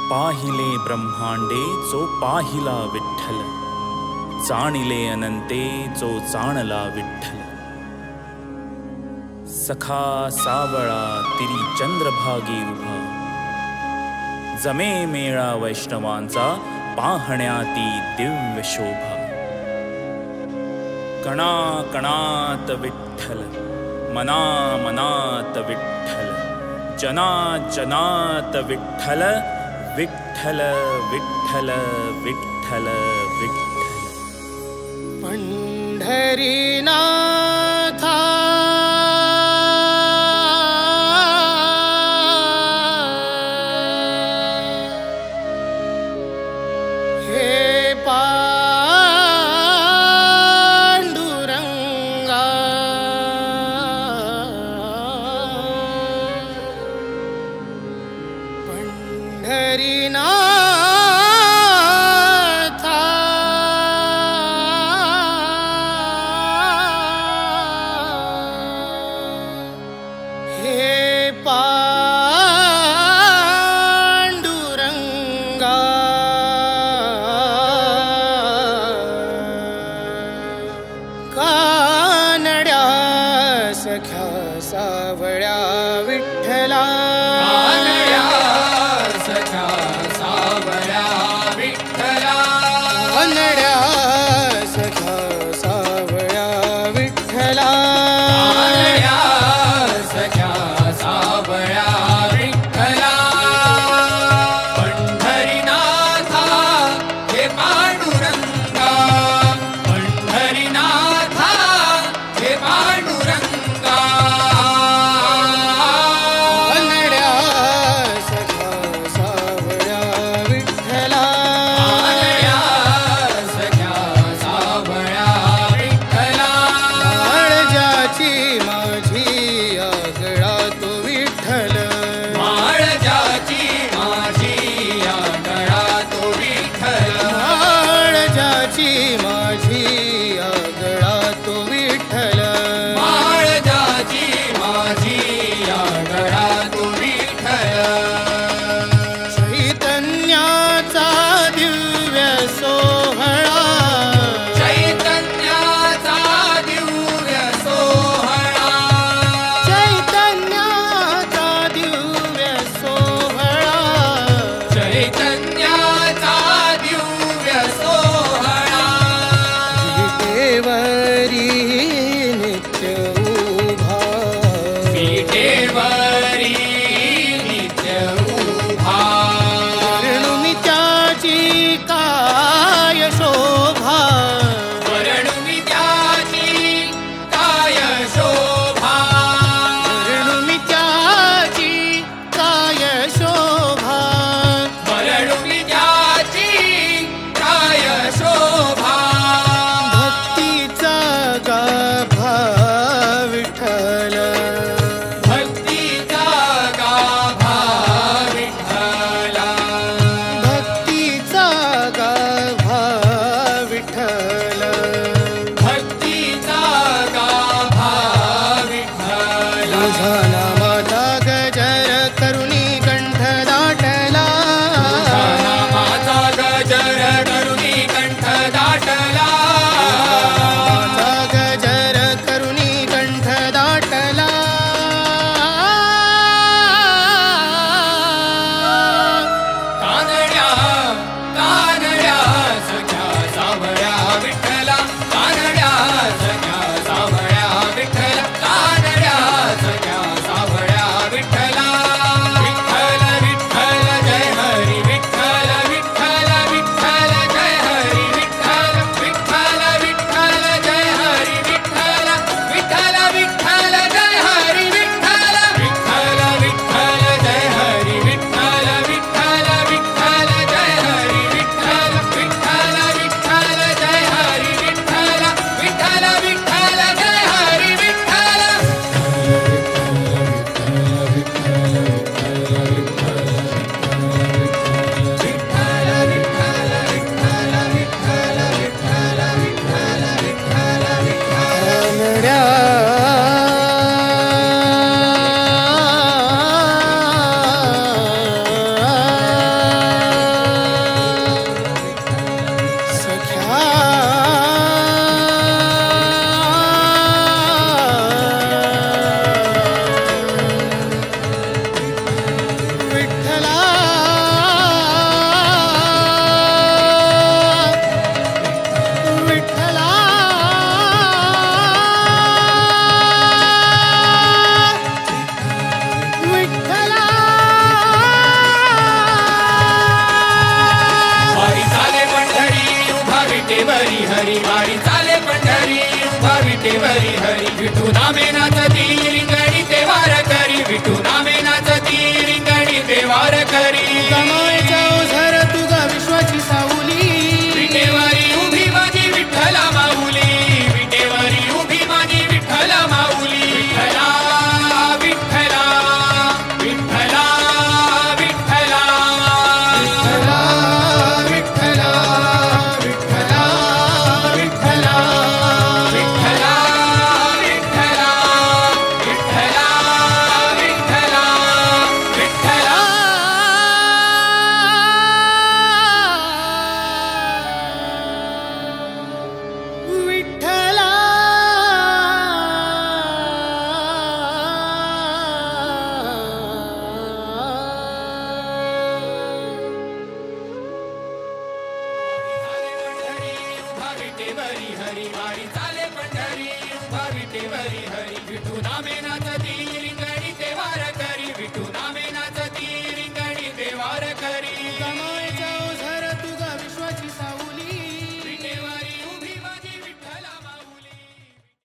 पाहिले ब्रह्मांडे जो पाहिला विठ्ठल, जाणिले अनंते जो जाणला विठ्ठल। सखा सावळा तिरी चंद्रभागी उभा, जमे मेळा वैष्णवांचा पाहण्याती दिव्य शोभा। कणा कणात विठ्ठल, मना मनात विठ्ठल, जना जनात विठ्ठल, विठ्ठल विठ्ठल विठ्ठल विठ्ठल। पंढरीनाथा हे पांडुरंगा, पंढरीनाथा हे पांडुरंगा, कानड्या सख्या सावळ्या विठ्ठला, कानड्या सख्या सावळ्या विठ्ठला, कानड्या सख्या सावळ्या विठ्ठला, कानड्या सख्या सावळ्या विठ्ठला। पंढरीनाथा हे पांडुरंगा, पंढरीनाथा हे पांडुरंगा, कानड्या विठू नामे नाचती रिंगणी ते वार करी विठू नामे नाचती रिंगणी ते वार करी गमायचा ओझर तुझा विश्वाची सावली विटेवरी उभी माझी विठ्ठला माऊली विटेवरी उभी माझी विठ्ठला माऊली विठ्ठला विठ्ठला विठ्ठला विठ्ठला विठ्ठला विठ्ठला विठ्ठला विठ्ठला विठ्ठला विठ्ठला विठ्ठला विठ्ठला विठ्ठला विठ्ठला उभा विटेवरी हरी वारी चाले पंढरी उभा विटेवरी हरी विठू नामे नाचती रिंगणी ते वार करी विठू नामे नाचती रिंगणी ते वार करी